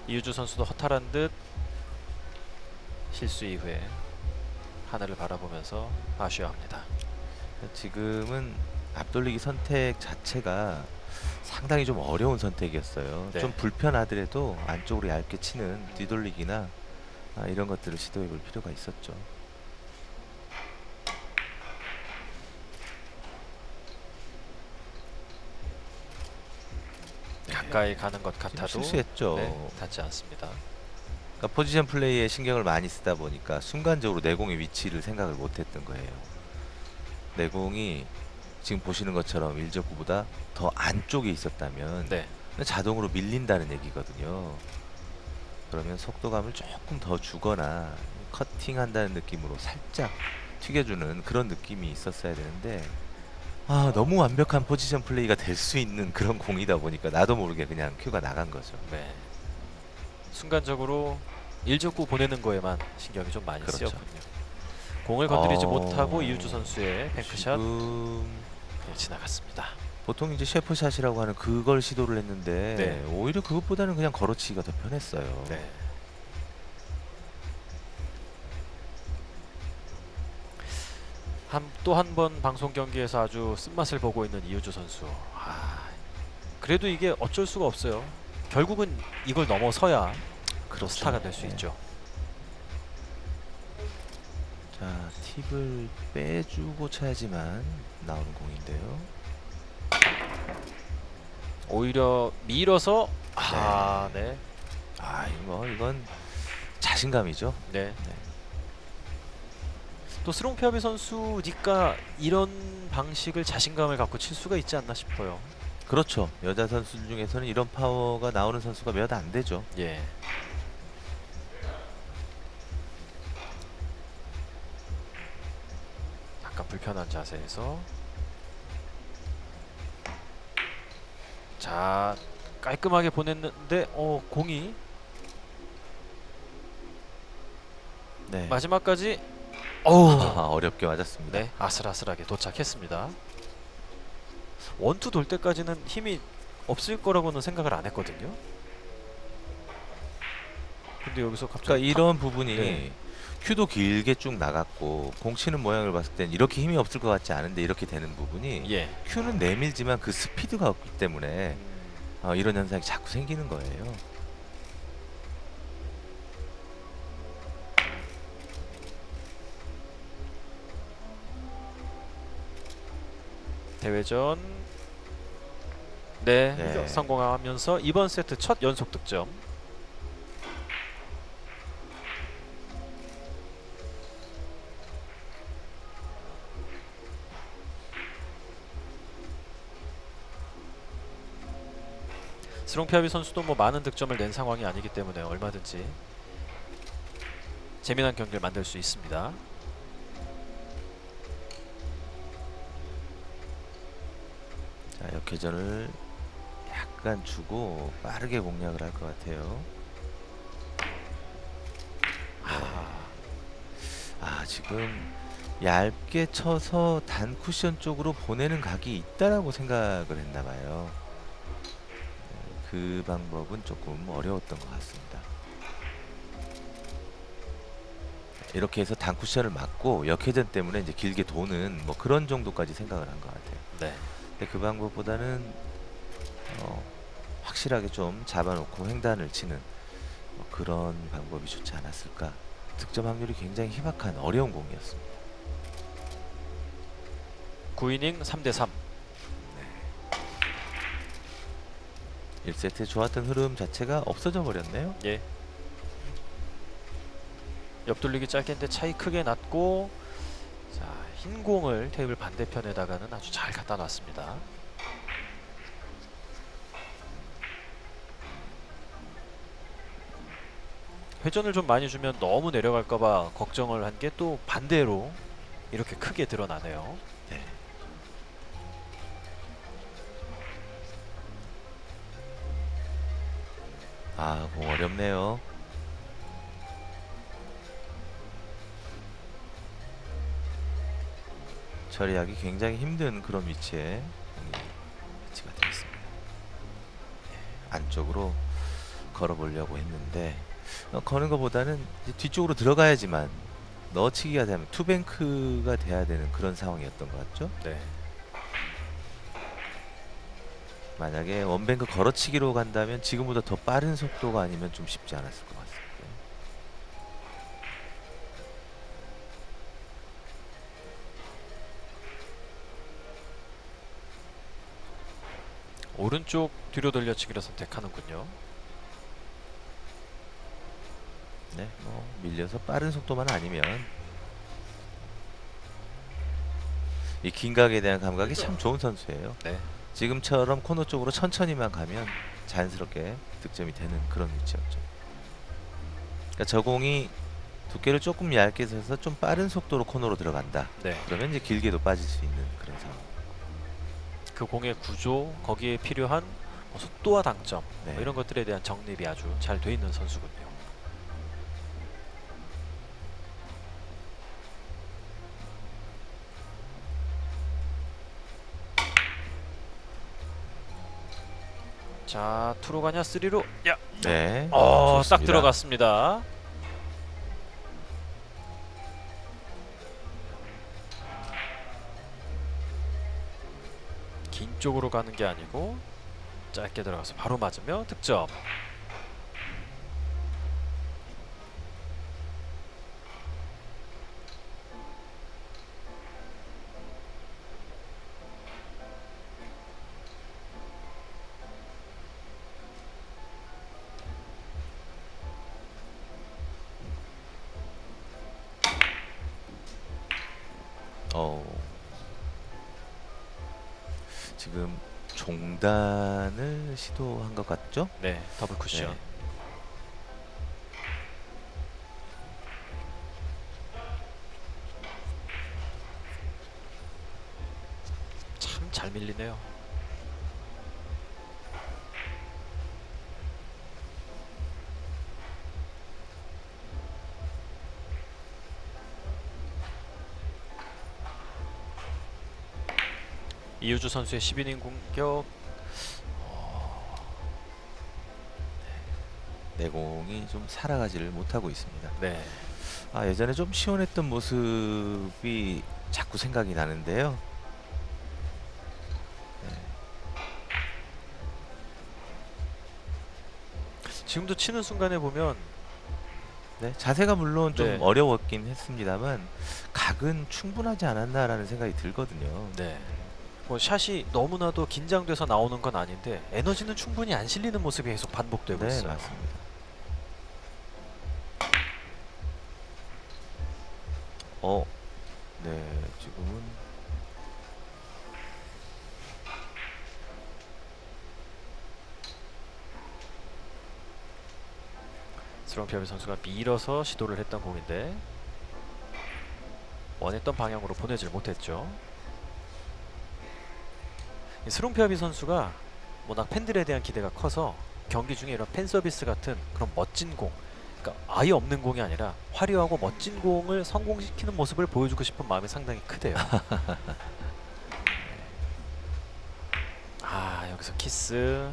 A: 이우주 선수도 허탈한 듯 실수 이후에 하늘을 바라보면서 아쉬워합니다.
B: 지금은 앞돌리기 선택 자체가 상당히 좀 어려운 선택이었어요.
A: 네.
B: 좀 불편하더라도 안쪽으로 얇게 치는 뒤돌리기나 이런 것들을 시도해 볼 필요가 있었죠.
A: 가까이 가는 것
B: 지금
A: 같아도
B: 실수했죠.
A: 네, 닿지 않습니다.
B: 그러니까 포지션 플레이에 신경을 많이 쓰다 보니까 순간적으로 내공의 위치를 생각을 못했던 거예요. 내공이 지금 보시는 것처럼 1적구보다 더 안쪽에 있었다면
A: 네.
B: 자동으로 밀린다는 얘기거든요. 그러면 속도감을 조금 더 주거나 커팅한다는 느낌으로 살짝 튀겨주는 그런 느낌이 있었어야 되는데 너무 완벽한 포지션 플레이가 될 수 있는 그런 공이다 보니까 나도 모르게 그냥 큐가 나간 거죠.
A: 네. 순간적으로 1적구 보내는 거에만 신경이 좀 많이
B: 그렇죠.
A: 쓰였군요. 공을 건드리지 못하고 이우주 선수의 뱅크샷
B: 지금
A: 지나갔습니다.
B: 보통 이제 셰프샷이라고 하는 그걸 시도를 했는데
A: 네.
B: 오히려 그것보다는 그냥 걸어치기가 더 편했어요.
A: 네. 또 한 번 방송 경기에서 아주 쓴맛을 보고 있는 이효주 선수. 그래도 이게 어쩔 수가 없어요. 결국은 이걸 넘어서야 또 스타가 될 수
B: 네.
A: 있죠.
B: 자, 팁을 빼주고 쳐야지만 나오는 공인데요.
A: 오히려 밀어서 네.
B: 이건 자신감이죠.
A: 네.
B: 네.
A: 또 스롱피아비 선수니까 이런 방식을 자신감을 갖고 칠 수가 있지 않나 싶어요.
B: 그렇죠. 여자 선수들 중에서는 이런 파워가 나오는 선수가 몇 안 되죠.
A: 예. 약간 불편한 자세에서 자 깔끔하게 보냈는데 공이
B: 네.
A: 마지막까지
B: 어렵게 맞았습니다.
A: 네, 아슬아슬하게 도착했습니다. 원투 돌 때까지는 힘이 없을 거라고는 생각을 안 했거든요. 근데 여기서 갑자기
B: 그러니까 이런 부분이
A: 네.
B: 큐도 길게 쭉 나갔고 공 치는 모양을 봤을 땐 이렇게 힘이 없을 것 같지 않은데 이렇게 되는 부분이
A: 예.
B: 큐는 내밀지만 그 스피드가 없기 때문에 이런 현상이 자꾸 생기는 거예요.
A: 대회전 네,
B: 네.
A: 성공하면서 이번 세트 첫 연속 득점. 스롱피아비 선수도 뭐 많은 득점을 낸 상황이 아니기 때문에 얼마든지 재미난 경기를 만들 수 있습니다.
B: 자, 역회전을 약간 주고 빠르게 공략을 할 것 같아요. 지금 얇게 쳐서 단 쿠션 쪽으로 보내는 각이 있다라고 생각을 했나 봐요. 그 방법은 조금 어려웠던 것 같습니다. 이렇게 해서 단 쿠션을 맞고 역회전 때문에 이제 길게 도는 뭐 그런 정도까지 생각을 한 것 같아요.
A: 네.
B: 근데 그 방법보다는 확실하게 좀 잡아놓고 횡단을 치는 뭐 그런 방법이 좋지 않았을까. 득점 확률이 굉장히 희박한 어려운 공이었습니다.
A: 9이닝 3대3.
B: 1세트에 좋았던 흐름 자체가 없어져 버렸네요.
A: 예. 옆돌리기 짧게인데 차이 크게 났고, 자, 흰 공을 테이블 반대편에다가는 아주 잘 갖다 놨습니다. 회전을 좀 많이 주면 너무 내려갈까봐 걱정을 한 게 또 반대로 이렇게 크게 드러나네요.
B: 네. 공 어렵네요. 처리하기 굉장히 힘든 그런 위치에 공이 위치가 되어 있습니다. 안쪽으로 걸어보려고 했는데 거는 것보다는 이제 뒤쪽으로 들어가야지만 넣어치기가 되면 투뱅크가 돼야 되는 그런 상황이었던 것 같죠?
A: 네.
B: 만약에 원뱅크 걸어치기로 간다면 지금보다 더 빠른 속도가 아니면 좀 쉽지 않았을 것 같습니다.
A: 오른쪽 뒤로 돌려치기를 선택하는군요.
B: 네, 뭐 밀려서 빠른 속도만 아니면 이 긴각에 대한 감각이 참 좋은 선수예요.
A: 네.
B: 지금처럼 코너 쪽으로 천천히만 가면 자연스럽게 득점이 되는 그런 위치였죠. 그러니까 저 공이 두께를 조금 얇게 써서 좀 빠른 속도로 코너로 들어간다.
A: 네.
B: 그러면 이제 길게도 빠질 수 있는 그런 상황.
A: 그 공의 구조, 거기에 필요한 속도와 당점
B: 네.
A: 이런 것들에 대한 정립이 아주 잘 돼 있는 선수군요. 자, 투로 가냐, 쓰리로? 야,
B: 네.
A: 딱
B: 좋습니다.
A: 들어갔습니다. 뒤쪽으로 가는 게 아니고 짧게 들어가서 바로 맞으며 득점.
B: 어, 지금 종단을 시도한 것 같죠?
A: 네, 더블 쿠션.
B: 네.
A: 참 잘 밀리네요. 이우주 선수의 10이닝 공격.
B: 내공이 좀 살아가지를 못하고 있습니다.
A: 네,
B: 아, 예전에 좀 시원했던 모습이 자꾸 생각이 나는데요.
A: 지금도 치는 순간에 보면
B: 네, 자세가 물론 좀
A: 네.
B: 어려웠긴 했습니다만 각은 충분하지 않았나라는 생각이 들거든요.
A: 네, 뭐 샷이 너무나도 긴장돼서 나오는 건 아닌데 에너지는 충분히 안 실리는 모습이 계속 반복되고
B: 네,
A: 있어요.
B: 맞습니다. 네, 지금은
A: 스롱피아비 선수가 밀어서 시도를 했던 공인데 원했던 방향으로 보내질 못했죠. 이 스롱피아비 선수가 워낙 팬들에 대한 기대가 커서 경기 중에 이런 팬 서비스 같은 그런 멋진 공, 그러니까 아예 없는 공이 아니라 화려하고 멋진 공을 성공시키는 모습을 보여주고 싶은 마음이 상당히 크대요. 아, 여기서 키스.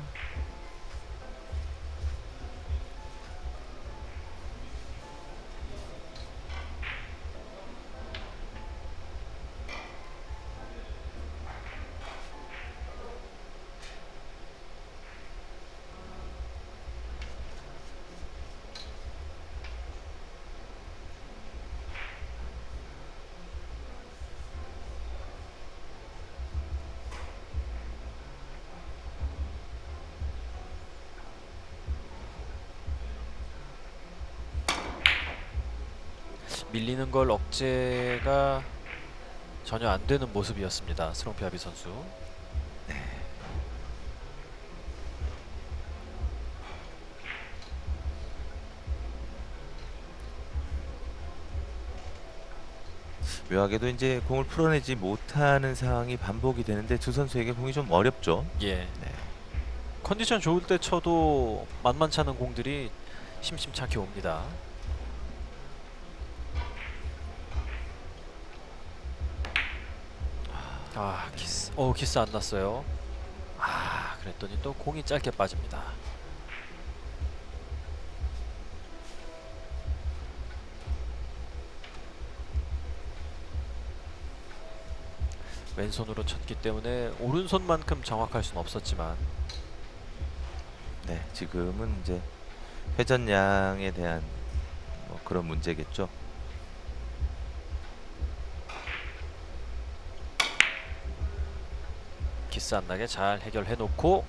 A: 밀리는 걸 억제가 전혀 안 되는 모습이었습니다. 스롱피아비 선수.
B: 묘하게도 이제 공을 풀어내지 못하는 상황이 반복이 되는데 두 선수에게 공이 좀 어렵죠.
A: 예.
B: 네.
A: 컨디션 좋을 때 쳐도 만만치 않은 공들이 심심찮게 옵니다. 아, 키스. 키스 안 났어요. 아, 그랬더니 또 공이 짧게 빠집니다. 왼손으로 쳤기 때문에 오른손만큼 정확할 수는 없었지만
B: 네, 지금은 이제 회전량에 대한 뭐 그런 문제겠죠.
A: 키스 안 나게 잘 해결해 놓고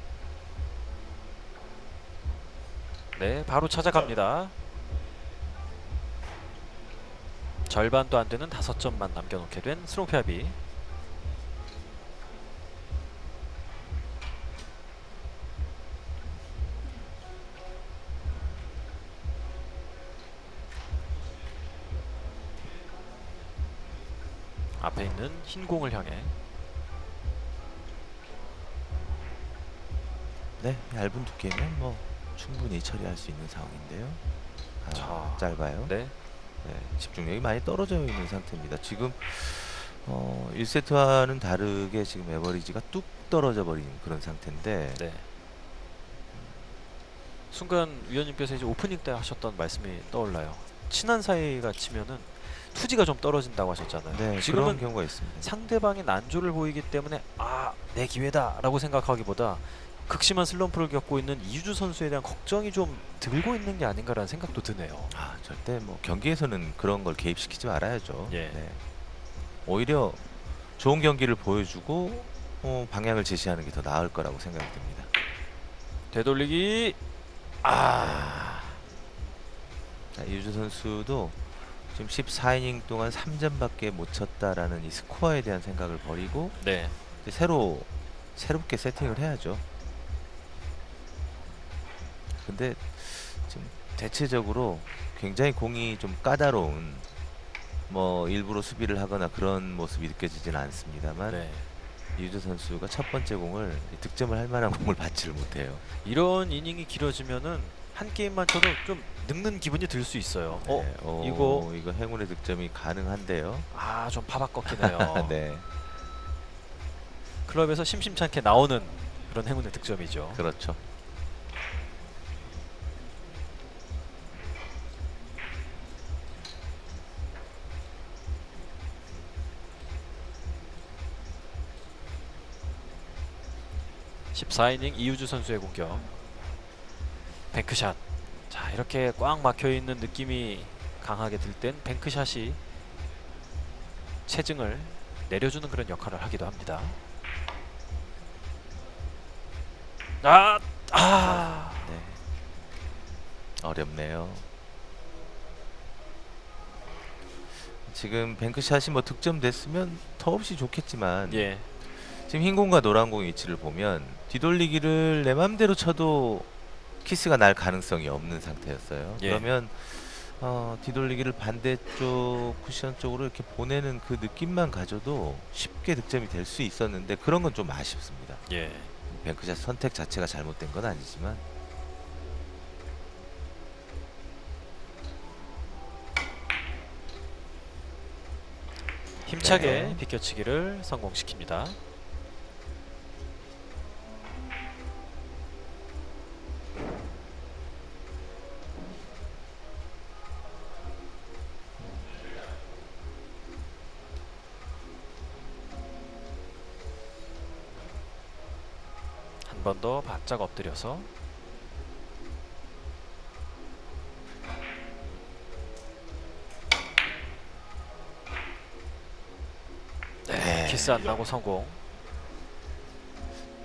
A: 네, 바로 찾아갑니다. 절반도 안 되는 5점만 남겨놓게 된 스롱피아비. 앞에 있는 흰 공을 향해
B: 네, 얇은 두께면 뭐 충분히 처리할 수 있는 상황인데요. 아,
A: 자,
B: 짧아요.
A: 네,
B: 네, 집중력이 많이 떨어져 있는 상태입니다. 지금 1세트와는 다르게 지금 에버리지가 뚝 떨어져 버린 그런 상태인데
A: 네. 순간 위원님께서 이제 오프닝 때 하셨던 말씀이 떠올라요. 친한 사이가 치면은 투지가 좀 떨어진다고 하셨잖아요.
B: 네,
A: 지금은
B: 그런 경우가 있습니다.
A: 상대방의 난조를 보이기 때문에 내 기회다라고 생각하기보다 극심한 슬럼프를 겪고 있는 이유주 선수에 대한 걱정이 좀 들고 있는 게 아닌가라는 생각도 드네요.
B: 절대 뭐 경기에서는 그런 걸 개입시키지 말아야죠.
A: 예.
B: 네. 오히려 좋은 경기를 보여주고 방향을 제시하는 게 더 나을 거라고 생각이 듭니다.
A: 되돌리기.
B: 자, 이우주 선수도 지금 14이닝 동안 3점밖에 못 쳤다라는 이 스코어에 대한 생각을 버리고
A: 네.
B: 이제 새롭게 세팅을 해야죠. 근데 지금 대체적으로 굉장히 공이 좀 까다로운, 뭐 일부러 수비를 하거나 그런 모습이 느껴지지는 않습니다만
A: 네.
B: 이우주 선수가 첫 번째 공을 득점을 할 만한 공을 받지를 못해요.
A: 이런 이닝이 길어지면은 한 게임만 쳐도 좀 늙는 기분이 들 수 있어요.
B: 네,
A: 이거
B: 이거 행운의 득점이 가능한데요.
A: 좀 파박 꺾이네요.
B: 네,
A: 클럽에서 심심찮게 나오는 그런 행운의 득점이죠.
B: 그렇죠.
A: 십 14이닝 이우주 선수의 공격. 뱅크샷. 자, 이렇게 꽉 막혀 있는 느낌이 강하게 들 땐 뱅크샷이 체증을 내려주는 그런 역할을 하기도 합니다.
B: 네, 어렵네요. 지금 뱅크샷이 뭐 득점됐으면 더없이 좋겠지만
A: 예.
B: 지금 흰 공과 노란 공의 위치를 보면 뒤돌리기를 내 맘대로 쳐도 키스가 날 가능성이 없는 상태였어요.
A: 예.
B: 그러면 뒤돌리기를 반대쪽 쿠션 쪽으로 이렇게 보내는 그 느낌만 가져도 쉽게 득점이 될 수 있었는데 그런 건 좀 아쉽습니다.
A: 예.
B: 뱅크샷 선택 자체가 잘못된 건 아니지만
A: 힘차게
B: 네.
A: 비껴치기를 성공시킵니다. 한 번 더 바짝 엎드려서 키스 안 나고 성공.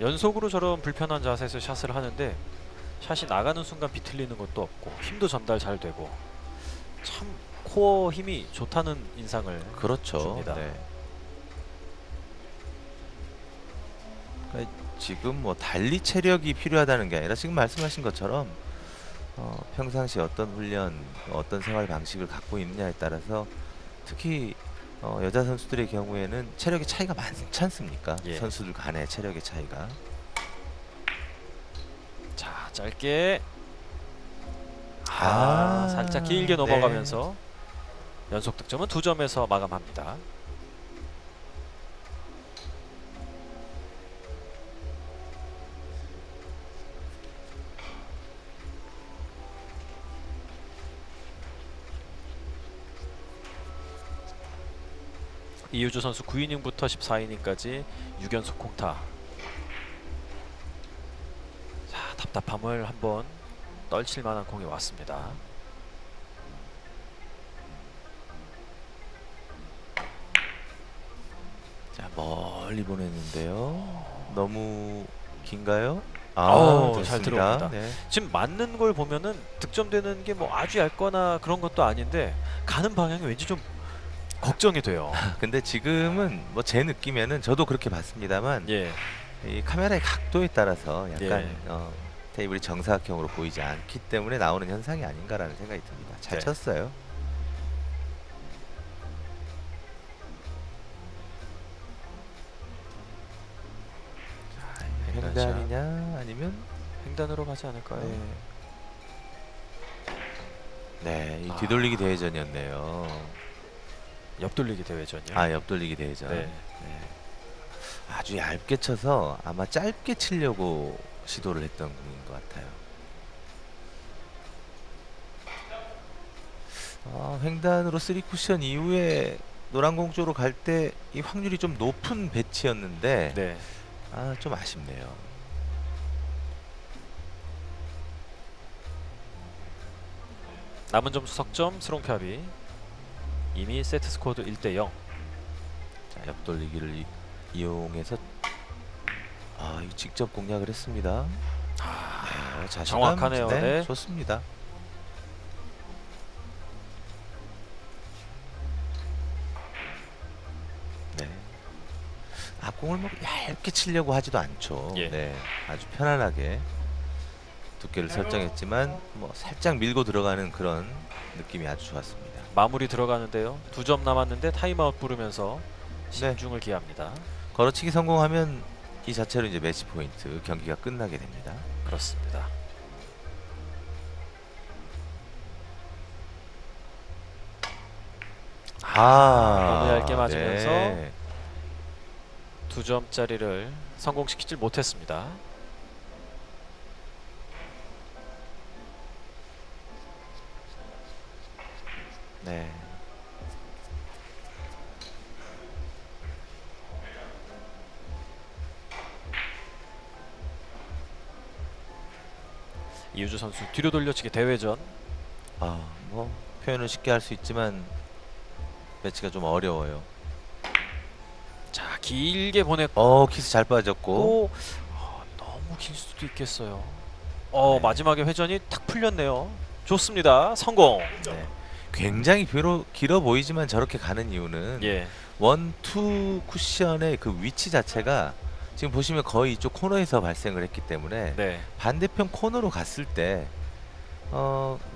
A: 연속으로 저런 불편한 자세에서 샷을 하는데 샷이 나가는 순간 비틀리는 것도 없고 힘도 전달 잘 되고 참 코어 힘이 좋다는 인상을
B: 그렇죠.
A: 줍니다.
B: 네. 그러니까 지금 뭐 달리 체력이 필요하다는 게 아니라 지금 말씀하신 것처럼 평상시 어떤 훈련, 어떤 생활 방식을 갖고 있느냐에 따라서 특히 여자 선수들의 경우에는 체력의 차이가 많지 않습니까?
A: 예.
B: 선수들 간의 체력의 차이가.
A: 자, 짧게
B: 아,
A: 살짝 길게
B: 네.
A: 넘어가면서 연속 득점은 2점에서 마감합니다. 이유주 선수 9이닝부터 14이닝까지 6연속 공타. 자, 답답함을 한번 떨칠 만한 공이 왔습니다.
B: 자, 멀리 보냈는데요. 너무 긴가요?
A: 잘
B: 됐습니다.
A: 들어옵니다.
B: 네.
A: 지금 맞는 걸 보면은 득점되는 게 뭐 아주 얇거나 그런 것도 아닌데 가는 방향이 왠지 좀 걱정이 돼요.
B: 근데 지금은 뭐 제 느낌에는 저도 그렇게 봤습니다만
A: 예.
B: 이 카메라의 각도에 따라서 약간
A: 예.
B: 테이블이 정사각형으로 보이지 않기 때문에 나오는 현상이 아닌가라는 생각이 듭니다. 잘
A: 네.
B: 쳤어요. 자,
A: 횡단샷.
B: 횡단이냐 아니면
A: 횡단으로 가지 않을까요?
B: 네, 이 뒤돌리기 대회전이었네요.
A: 옆돌리기 대회전이요.
B: 옆돌리기 대회전.
A: 네.
B: 아주 얇게 쳐서 아마 짧게 치려고 시도를 했던 공인 것 같아요. 횡단으로 3쿠션 이후에 노란 공 쪽으로 갈 때 이 확률이 좀 높은 배치였는데
A: 네.
B: 좀 아쉽네요.
A: 남은 점수 석점 스롱팝이 이미 세트 스코어도 1대0.
B: 자, 옆돌리기를 이용해서 이거 직접 공략을 했습니다. 네, 자신감,
A: 정확하네요. 네.
B: 좋습니다. 네. 공을 뭐 얇게 치려고 하지도 않죠.
A: 예.
B: 네, 아주 편안하게 두께를 설정했지만 뭐 살짝 밀고 들어가는 그런 느낌이 아주 좋았습니다.
A: 마무리 들어가는데요. 2점 남았는데 타임아웃 부르면서
B: 네.
A: 신중을 기합니다.
B: 걸어치기 성공하면 이 자체로 이제 매치 포인트, 경기가 끝나게 됩니다.
A: 그렇습니다. 너무 얇게 맞으면서
B: 네.
A: 2점짜리를 성공시키질 못했습니다.
B: 네.
A: 이우주 선수 뒤로 돌려치기 대회전.
B: 뭐 표현을 쉽게 할 수 있지만 매치가 좀 어려워요.
A: 자, 길게 보냈고
B: 키스 잘 빠졌고.
A: 너무 길 수도 있겠어요.
B: 네.
A: 마지막에 회전이 탁 풀렸네요. 좋습니다. 성공.
B: 네. 굉장히 길어 보이지만 저렇게 가는 이유는
A: 예.
B: 1, 2 쿠션의 그 위치 자체가 지금 보시면 거의 이쪽 코너에서 발생을 했기 때문에
A: 네.
B: 반대편 코너로 갔을 때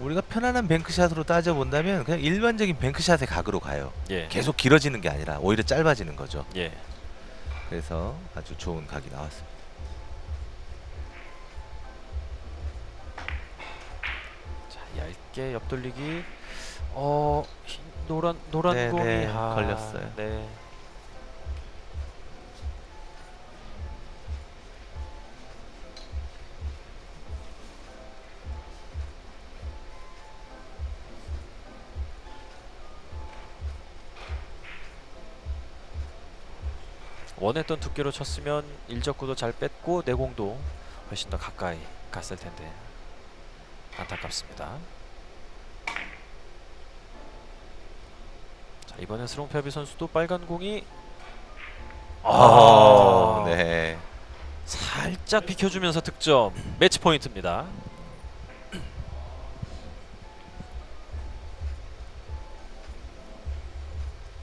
B: 우리가 편안한 뱅크샷으로 따져본다면 그냥 일반적인 뱅크샷의 각으로 가요.
A: 예.
B: 계속 길어지는 게 아니라 오히려 짧아지는 거죠.
A: 예.
B: 그래서 아주 좋은 각이 나왔습니다.
A: 자, 얇게 옆돌리기. 노란
B: 네,
A: 공이
B: 네, 걸렸어요.
A: 네. 원했던 두께로 쳤으면 일적구도 잘 뺐고 내공도 훨씬 더 가까이 갔을 텐데 안타깝습니다. 자, 이번엔 스롱페비 선수도 빨간 공이
B: 네.
A: 살짝 비켜주면서 득점. 매치 포인트입니다.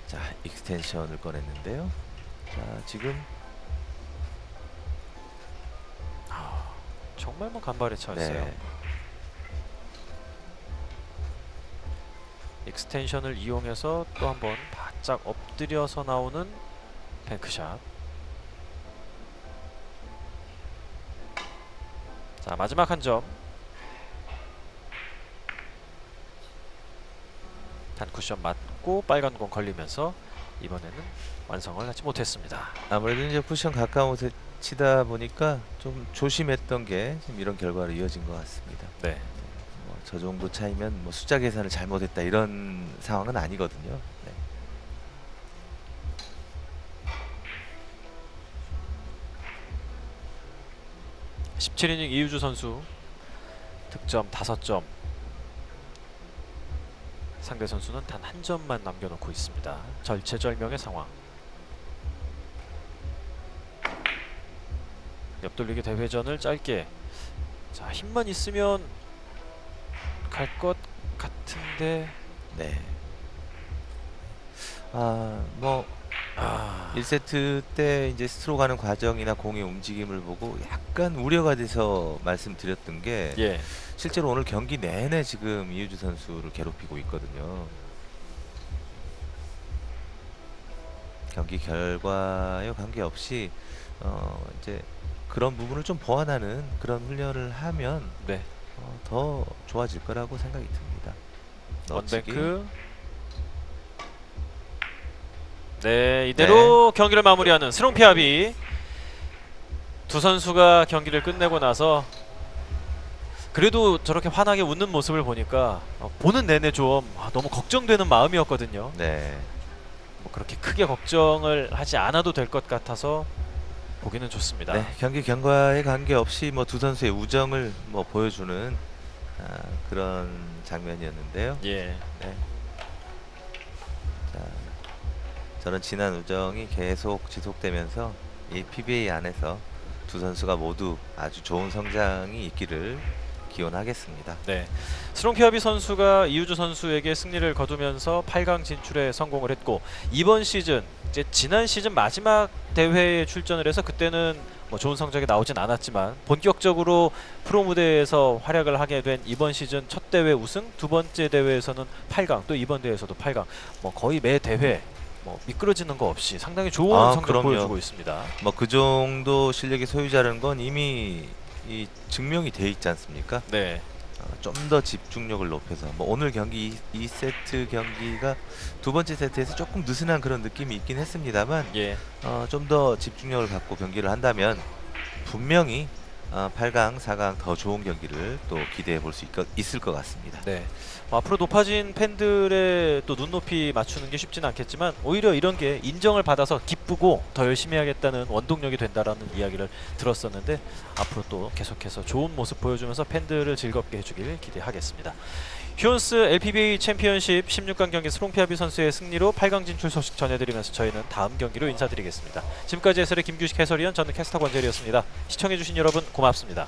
B: 자, 익스텐션을 꺼냈는데요. 자, 지금
A: 정말 뭐 간발의 차였어요.
B: 네.
A: 익스텐션을 이용해서 또 한번 바짝 엎드려서 나오는 뱅크샷. 자, 마지막 한 점. 단쿠션 맞고 빨간 공 걸리면서 이번에는 완성을 하지 못했습니다.
B: 아무래도 이제 쿠션 가까운 곳에 치다 보니까 좀 조심했던 게 지금 이런 결과로 이어진 것 같습니다.
A: 네.
B: 저 정도 차이면 뭐 숫자 계산을 잘못했다 이런 상황은 아니거든요. 네.
A: 네. 17이닝 이우주 선수 득점 5점. 상대 선수는 단 한 점만 남겨놓고 있습니다. 절체절명의 상황. 옆돌리기 대회전을 짧게. 자, 힘만 있으면 갈 것 같은데.
B: 네. 뭐 1세트 때 이제 스트로 가는 과정이나 공의 움직임을 보고 약간 우려가 돼서 말씀드렸던 게
A: 예.
B: 실제로 오늘 경기 내내 지금 이우주 선수를 괴롭히고 있거든요. 경기 결과에 관계없이 이제 그런 부분을 좀 보완하는 그런 훈련을 하면
A: 네.
B: 더 좋아질 거라고 생각이 듭니다. 넣어치기.
A: 원뱅크. 네, 이대로 경기를 마무리하는 스롱피아비. 두 선수가 경기를 끝내고 나서 그래도 저렇게 환하게 웃는 모습을 보니까 보는 내내 좀 너무 걱정되는 마음이었거든요.
B: 네.
A: 뭐 그렇게 크게 걱정을 하지 않아도 될 것 같아서 보기는 좋습니다.
B: 네, 경기 경과에 관계없이 뭐 두 선수의 우정을 뭐 보여주는 그런 장면이었는데요.
A: 예.
B: 네. 자, 저런 진한 우정이 계속 지속되면서 이 PBA 안에서 두 선수가 모두 아주 좋은 성장이 있기를 기원하겠습니다.
A: 네. 스롱피아비 선수가 이우주 선수에게 승리를 거두면서 8강 진출에 성공을 했고 이번 시즌 이제 지난 시즌 마지막 대회에 출전을 해서 그때는 뭐 좋은 성적이 나오진 않았지만 본격적으로 프로 무대에서 활약을 하게 된 이번 시즌 첫 대회 우승, 두 번째 대회에서는 8강, 또 이번 대회에서도 8강. 뭐 거의 매 대회 뭐 미끄러지는 거 없이 상당히 좋은 성적
B: 그럼요.
A: 보여주고 있습니다.
B: 뭐 그 정도 실력의 소유자라는 건 이미 이 증명이 돼 있지 않습니까?
A: 네.
B: 좀 더 집중력을 높여서 뭐 오늘 경기 2세트 경기가 두 번째 세트에서 조금 느슨한 그런 느낌이 있긴 했습니다만
A: 예.
B: 좀 더 집중력을 갖고 경기를 한다면 분명히 8강, 4강 더 좋은 경기를 또 기대해 볼 수 있을 것 같습니다.
A: 네. 앞으로 높아진 팬들의 또 눈높이 맞추는 게 쉽지는 않겠지만 오히려 이런 게 인정을 받아서 기쁘고 더 열심히 하겠다는 원동력이 된다라는 이야기를 들었었는데 앞으로 또 계속해서 좋은 모습 보여주면서 팬들을 즐겁게 해주길 기대하겠습니다. 휴원스 LPBA 챔피언십 16강 경기 스롱피아비 선수의 승리로 8강 진출 소식 전해드리면서 저희는 다음 경기로 인사드리겠습니다. 지금까지 해설의 김규식 해설위원, 저는 캐스터 권재리였습니다. 시청해주신 여러분 고맙습니다.